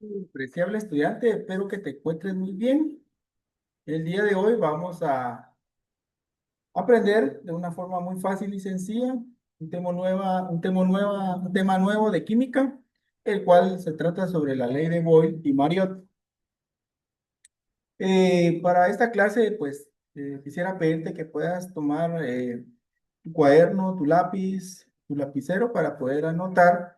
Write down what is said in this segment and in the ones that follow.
Apreciable estudiante, espero que te encuentres muy bien. El día de hoy vamos a aprender de una forma muy fácil y sencilla un tema nuevo de química, el cual se trata sobre la ley de Boyle y Marriott. Para esta clase, pues quisiera pedirte que puedas tomar tu cuaderno, tu lápiz, tu lapicero para poder anotar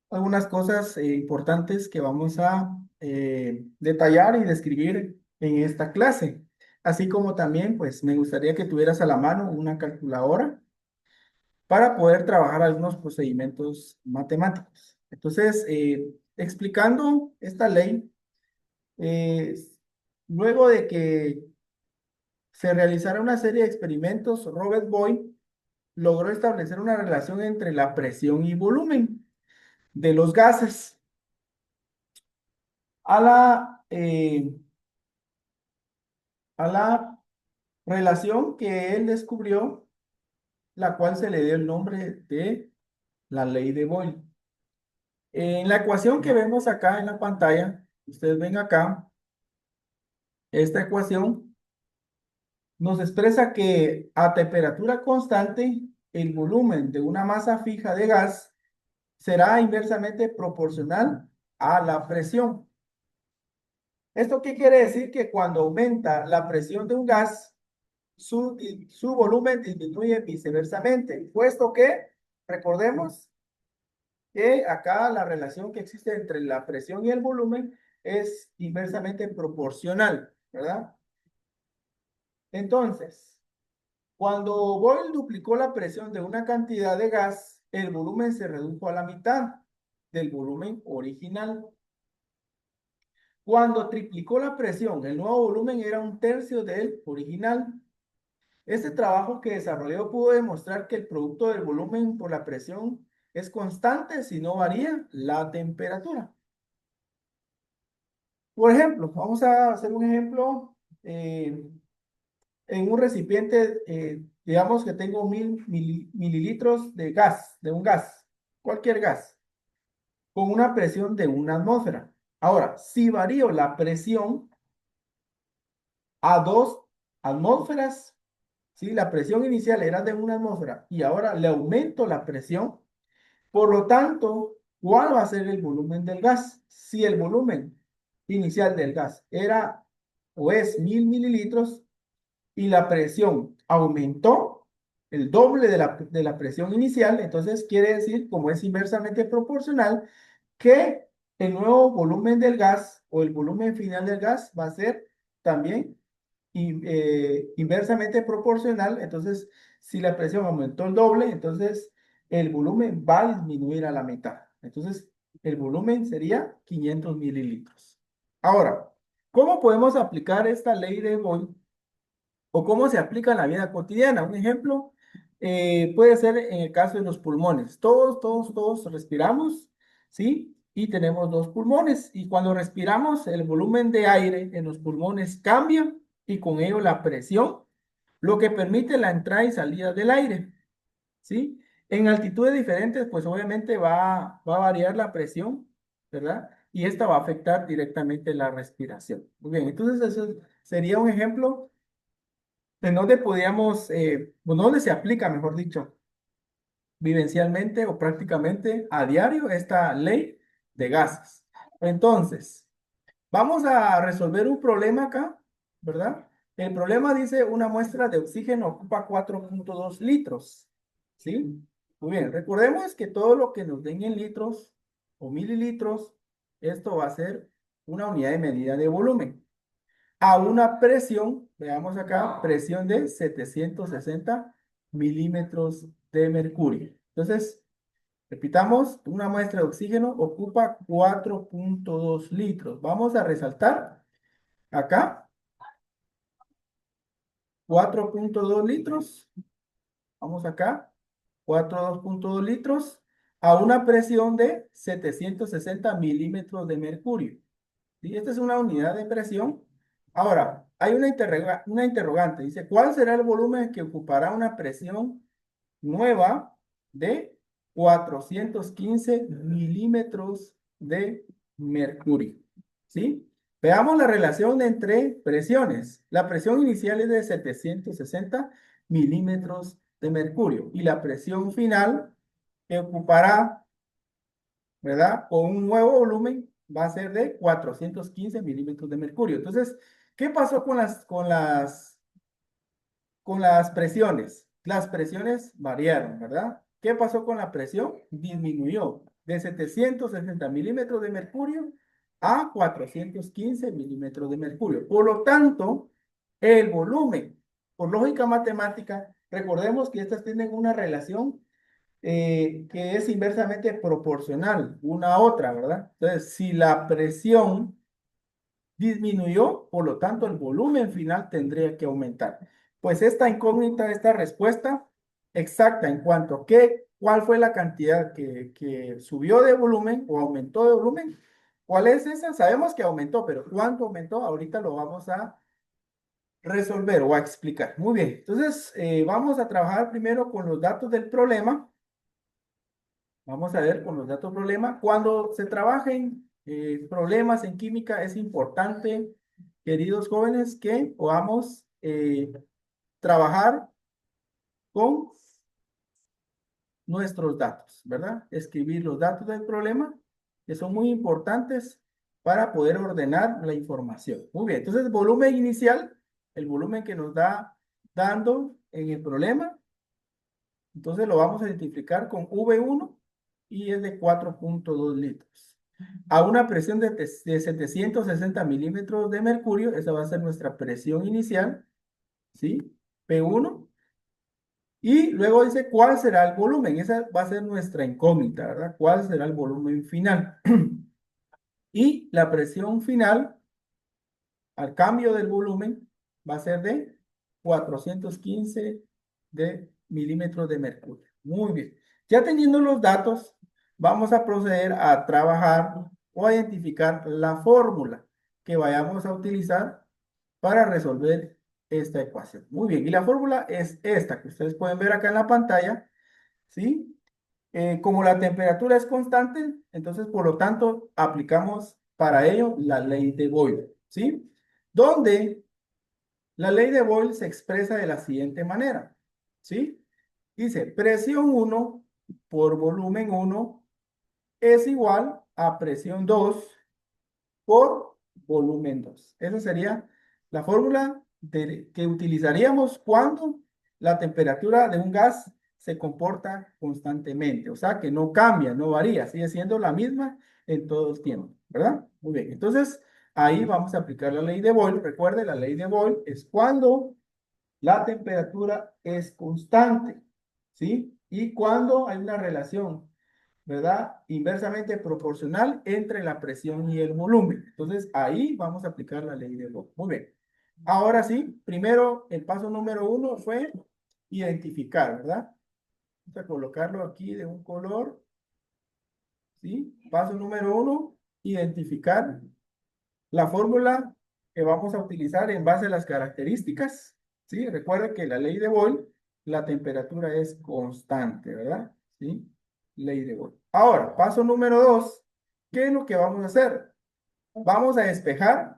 algunas cosas importantes que vamos a detallar y describir en esta clase. Así como también, pues me gustaría que tuvieras a la mano una calculadora para poder trabajar algunos procedimientos matemáticos. Entonces, explicando esta ley, eh, luego de que se realizara una serie de experimentos, Robert Boyle logró establecer una relación entre la presión y volumen de los gases. A la relación que él descubrió, la cual se le dio el nombre de la ley de Boyle. En la ecuación que vemos acá en la pantalla, ustedes ven acá, esta ecuación nos expresa que a temperatura constante, el volumen de una masa fija de gas será inversamente proporcional a la presión. ¿Esto qué quiere decir? Que cuando aumenta la presión de un gas, su volumen disminuye viceversamente, puesto que, recordemos que acá la relación que existe entre la presión y el volumen es inversamente proporcional, ¿verdad? Entonces, cuando Boyle duplicó la presión de una cantidad de gas, el volumen se redujo a la mitad del volumen original. Cuando triplicó la presión, el nuevo volumen era un tercio del original. Este trabajo que desarrolló pudo demostrar que el producto del volumen por la presión es constante si no varía la temperatura. Por ejemplo, vamos a hacer un ejemplo en un recipiente, digamos que tengo 1000 mililitros de gas, de un gas, cualquier gas, con una presión de una atmósfera. Ahora, si varío la presión a 2 atmósferas, ¿sí? La presión inicial era de una atmósfera y ahora le aumento la presión. Por lo tanto, ¿cuál va a ser el volumen del gas? Si el volumen inicial del gas era o es 1000 mililitros y la presión aumentó el doble de la presión inicial, entonces quiere decir, como es inversamente proporcional, que el nuevo volumen del gas o el volumen final del gas va a ser también inversamente proporcional. Entonces, si la presión aumentó el doble, entonces el volumen va a disminuir a la mitad. Entonces, el volumen sería 500 mililitros. Ahora, ¿cómo podemos aplicar esta ley de Boyle o cómo se aplica en la vida cotidiana? Un ejemplo puede ser en el caso de los pulmones. Todos respiramos, ¿sí? Y tenemos dos pulmones. Y cuando respiramos, el volumen de aire en los pulmones cambia y con ello la presión, lo que permite la entrada y salida del aire, ¿sí? En altitudes diferentes, pues obviamente va a variar la presión, ¿verdad? Y esta va a afectar directamente la respiración. Muy bien, entonces eso sería un ejemplo en donde podríamos, bueno, donde se aplica, mejor dicho, vivencialmente o prácticamente a diario esta ley de gases. Entonces, vamos a resolver un problema acá, ¿verdad? El problema dice una muestra de oxígeno ocupa 4.2 litros, ¿sí? Muy bien, recordemos que todo lo que nos den en litros o mililitros, esto va a ser una unidad de medida de volumen a una presión, veamos acá, presión de 760 milímetros de mercurio. Entonces, repitamos, una muestra de oxígeno ocupa 4.2 litros. Vamos a resaltar acá 4.2 litros. Vamos acá, 4.2 litros a una presión de 760 milímetros de mercurio. ¿Sí? Esta es una unidad de presión. Ahora, hay una interrogante. Dice, ¿cuál será el volumen que ocupará una presión nueva de 415 milímetros de mercurio. ¿Sí? Veamos la relación entre presiones. La presión inicial es de 760 milímetros de mercurio y la presión final que ocupará, ¿verdad? Con un nuevo volumen va a ser de 415 milímetros de mercurio. Entonces, ¿qué pasó con las presiones? Las presiones variaron, ¿verdad? ¿Qué pasó con la presión? Disminuyó de 760 milímetros de mercurio a 415 milímetros de mercurio. Por lo tanto, el volumen, por lógica matemática, recordemos que estas tienen una relación que es inversamente proporcional una a otra, ¿verdad? Entonces, si la presión disminuyó, por lo tanto, el volumen final tendría que aumentar. Pues esta incógnita, esta respuesta exacta en cuanto a cuál fue la cantidad que subió de volumen o aumentó de volumen, ¿cuál es esa? Sabemos que aumentó, pero ¿cuánto aumentó? Ahorita lo vamos a resolver o a explicar. Muy bien, entonces vamos a trabajar primero con los datos del problema. Vamos a ver con los datos problema. Cuando se trabajen problemas en química, es importante, queridos jóvenes, que podamos trabajar con nuestros datos, ¿verdad? Escribir los datos del problema, que son muy importantes para poder ordenar la información. Muy bien, entonces volumen inicial, el volumen que nos da dando en el problema, entonces lo vamos a identificar con V1 y es de 4.2 litros. A una presión de 760 milímetros de mercurio, esa va a ser nuestra presión inicial, ¿sí? P1. Y luego dice cuál será el volumen. Esa va a ser nuestra incógnita, ¿verdad? ¿Cuál será el volumen final? Y la presión final, al cambio del volumen, va a ser de 415 de milímetros de mercurio. Muy bien. Ya teniendo los datos, vamos a proceder a trabajar o a identificar la fórmula que vayamos a utilizar para resolver esta ecuación. Muy bien. Y la fórmula es esta que ustedes pueden ver acá en la pantalla, ¿sí? Como la temperatura es constante, entonces por lo tanto aplicamos para ello la ley de Boyle, ¿sí? Donde la ley de Boyle se expresa de la siguiente manera, ¿sí? Dice, presión 1 por volumen 1 es igual a presión 2 por volumen 2. Esa sería la fórmula que utilizaríamos cuando la temperatura de un gas se comporta constantemente, o sea que no cambia, no varía, sigue siendo la misma en todo el tiempo, ¿verdad? Muy bien, entonces ahí vamos a aplicar la ley de Boyle. Recuerde, la ley de Boyle es cuando la temperatura es constante, ¿sí? Y cuando hay una relación, ¿verdad? Inversamente proporcional entre la presión y el volumen. Entonces, ahí vamos a aplicar la ley de Boyle. Muy bien. Ahora sí, primero, el paso número 1 fue identificar, ¿verdad? Vamos a colocarlo aquí de un color, ¿sí? Paso número 1, identificar la fórmula que vamos a utilizar en base a las características, ¿sí? Recuerda que la ley de Boyle, la temperatura es constante, ¿verdad? ¿Sí? Ley de Boyle. Ahora, paso número 2, ¿qué es lo que vamos a hacer? Vamos a despejar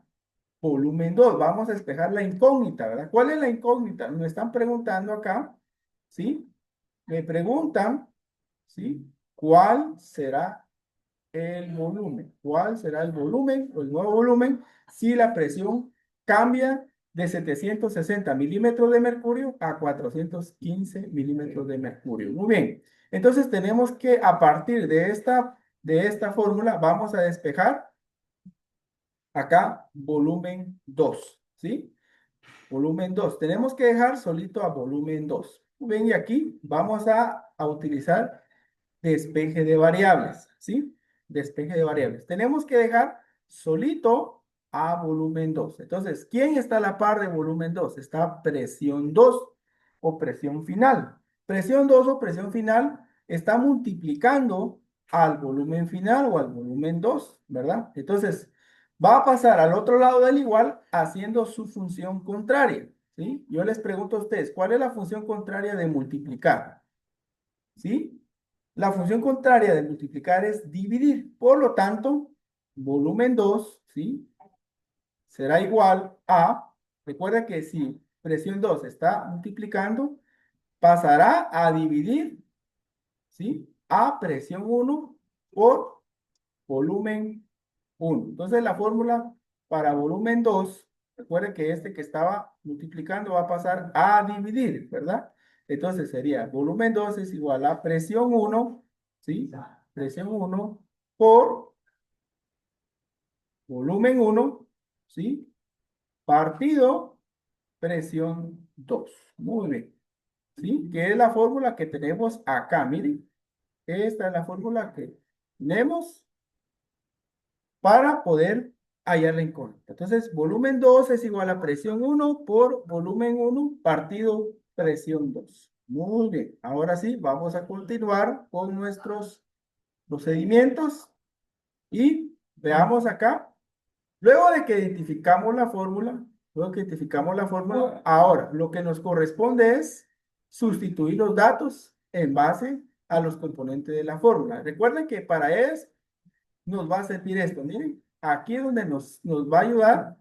volumen 2, vamos a despejar la incógnita, ¿verdad? ¿Cuál es la incógnita? Me están preguntando acá, ¿sí? Me preguntan, ¿sí? ¿Cuál será el volumen? ¿Cuál será el volumen o el nuevo volumen si la presión cambia de 760 milímetros de mercurio a 415 milímetros de mercurio? Muy bien. Entonces tenemos que a partir de esta fórmula vamos a despejar acá volumen 2, ¿sí? Volumen 2. Tenemos que dejar solito a volumen 2. Muy bien, y aquí vamos a utilizar despeje de variables, ¿sí? Despeje de variables. Tenemos que dejar solito a volumen 2. Entonces, ¿quién está a la par de volumen 2? Está presión 2 o presión final. Presión 2 o presión final está multiplicando al volumen final o al volumen 2, ¿verdad? Entonces, va a pasar al otro lado del igual haciendo su función contraria, ¿sí? Yo les pregunto a ustedes, ¿cuál es la función contraria de multiplicar? ¿Sí? La función contraria de multiplicar es dividir. Por lo tanto, volumen 2, ¿sí? Será igual a, recuerda que si presión 2 está multiplicando, pasará a dividir, ¿sí? A presión 1 por volumen 1. Entonces la fórmula para volumen 2, recuerden que este que estaba multiplicando va a pasar a dividir, ¿verdad? Entonces sería volumen 2 es igual a presión 1, ¿sí? Presión 1 por volumen 1, ¿sí? Partido presión 2. Muy bien. ¿Sí? Que es la fórmula que tenemos acá. Miren, esta es la fórmula que tenemos para poder hallar la incógnita. Entonces, volumen 2 es igual a presión 1 por volumen 1 partido presión 2. Muy bien. Ahora sí, vamos a continuar con nuestros procedimientos y veamos acá. Luego de que identificamos la fórmula, ahora lo que nos corresponde es sustituir los datos en base a los componentes de la fórmula. Recuerden que para eso nos va a servir esto. Miren, aquí es donde nos va a ayudar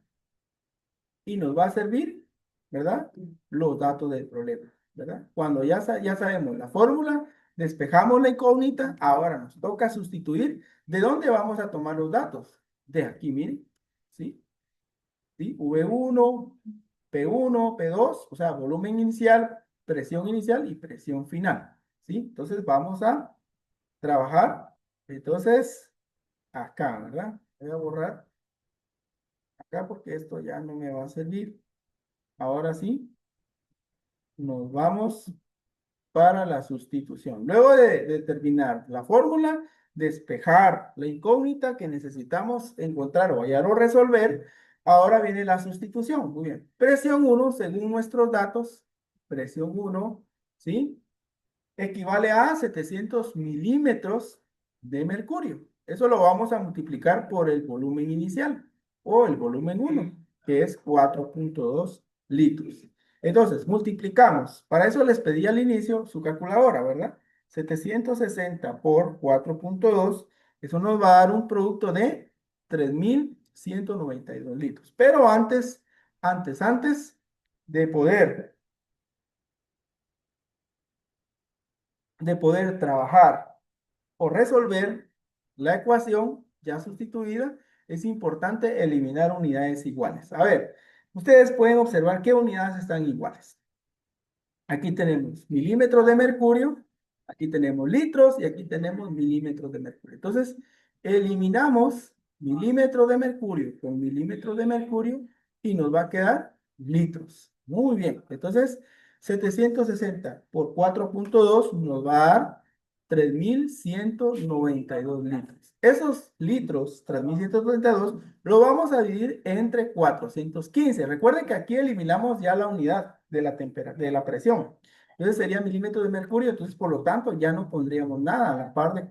y nos va a servir, ¿verdad? Los datos del problema, ¿verdad? Cuando ya sabemos la fórmula, despejamos la incógnita, ahora nos toca sustituir. ¿De dónde vamos a tomar los datos? De aquí, miren, ¿sí? ¿Sí? V1, P1, P2, o sea, volumen inicial y presión final, ¿sí? Entonces vamos a trabajar, entonces, acá, ¿verdad? Voy a borrar acá porque esto ya no me va a servir. Ahora sí, nos vamos para la sustitución. Luego de determinar la fórmula, despejar la incógnita que necesitamos encontrar o hallar o resolver, ahora viene la sustitución. Muy bien. Presión 1, según nuestros datos, presión 1, ¿sí? Equivale a 700 milímetros de mercurio. Eso lo vamos a multiplicar por el volumen inicial o el volumen 1, que es 4.2 litros. Entonces, multiplicamos. Para eso les pedí al inicio su calculadora, ¿verdad? 760 por 4.2, eso nos va a dar un producto de 3.192 litros. Pero antes de poder trabajar o resolver la ecuación ya sustituida, es importante eliminar unidades iguales. A ver, ustedes pueden observar qué unidades están iguales. Aquí tenemos milímetros de mercurio, aquí tenemos litros y aquí tenemos milímetros de mercurio. Entonces, eliminamos milímetros de mercurio con milímetros de mercurio y nos va a quedar litros. Muy bien. Entonces, 760 por 4.2 nos va a dar 3.192 litros. Esos litros, 3.192, lo vamos a dividir entre 415. Recuerden que aquí eliminamos ya la unidad de la de la presión. Entonces sería milímetros de mercurio, entonces por lo tanto ya no pondríamos nada a la par de,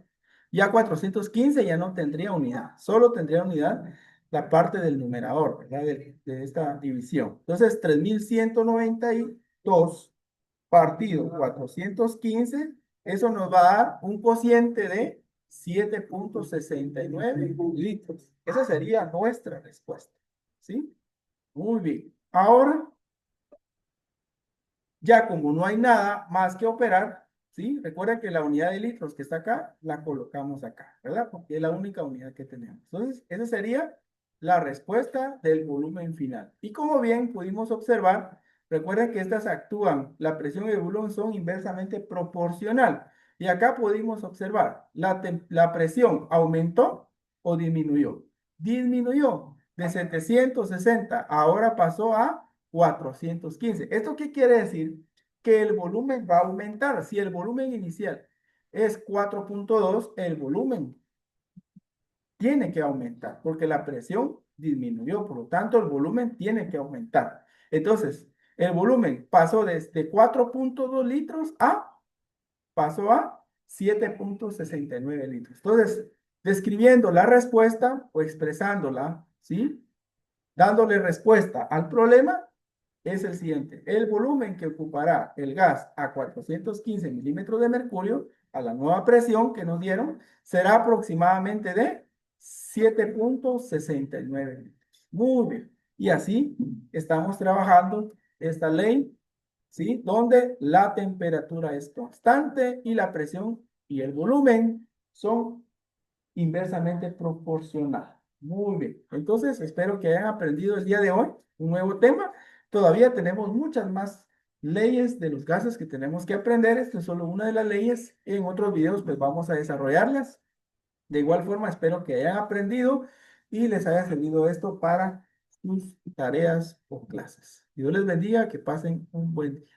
ya 415 ya no tendría unidad, solo tendría unidad la parte del numerador, ¿verdad? De esta división. Entonces 3.192 partido 415, eso nos va a dar un cociente de 7.69 litros. Esa sería nuestra respuesta, ¿sí? Muy bien. Ahora, ya como no hay nada más que operar, ¿sí? Recuerda que la unidad de litros que está acá, la colocamos acá, ¿verdad? Porque es la única unidad que tenemos. Entonces, esa sería la respuesta del volumen final. Y como bien pudimos observar, recuerden que estas actúan, la presión y el volumen son inversamente proporcional. Y acá pudimos observar, la presión aumentó o disminuyó. Disminuyó de 760, ahora pasó a 415. ¿Esto qué quiere decir? Que el volumen va a aumentar. Si el volumen inicial es 4.2, el volumen tiene que aumentar porque la presión disminuyó, por lo tanto el volumen tiene que aumentar. Entonces, el volumen pasó desde 4.2 litros pasó a 7.69 litros. Entonces, describiendo la respuesta o expresándola, ¿sí? Dándole respuesta al problema, es el siguiente. El volumen que ocupará el gas a 415 milímetros de mercurio, a la nueva presión que nos dieron, será aproximadamente de 7,69 litros. Muy bien. Y así estamos trabajando esta ley, ¿sí? Donde la temperatura es constante y la presión y el volumen son inversamente proporcional. Muy bien. Entonces, espero que hayan aprendido el día de hoy un nuevo tema. Todavía tenemos muchas más leyes de los gases que tenemos que aprender. Esto es solo una de las leyes. En otros videos, pues vamos a desarrollarlas. De igual forma, espero que hayan aprendido y les haya servido esto para sus tareas o clases. Dios les bendiga, que pasen un buen día.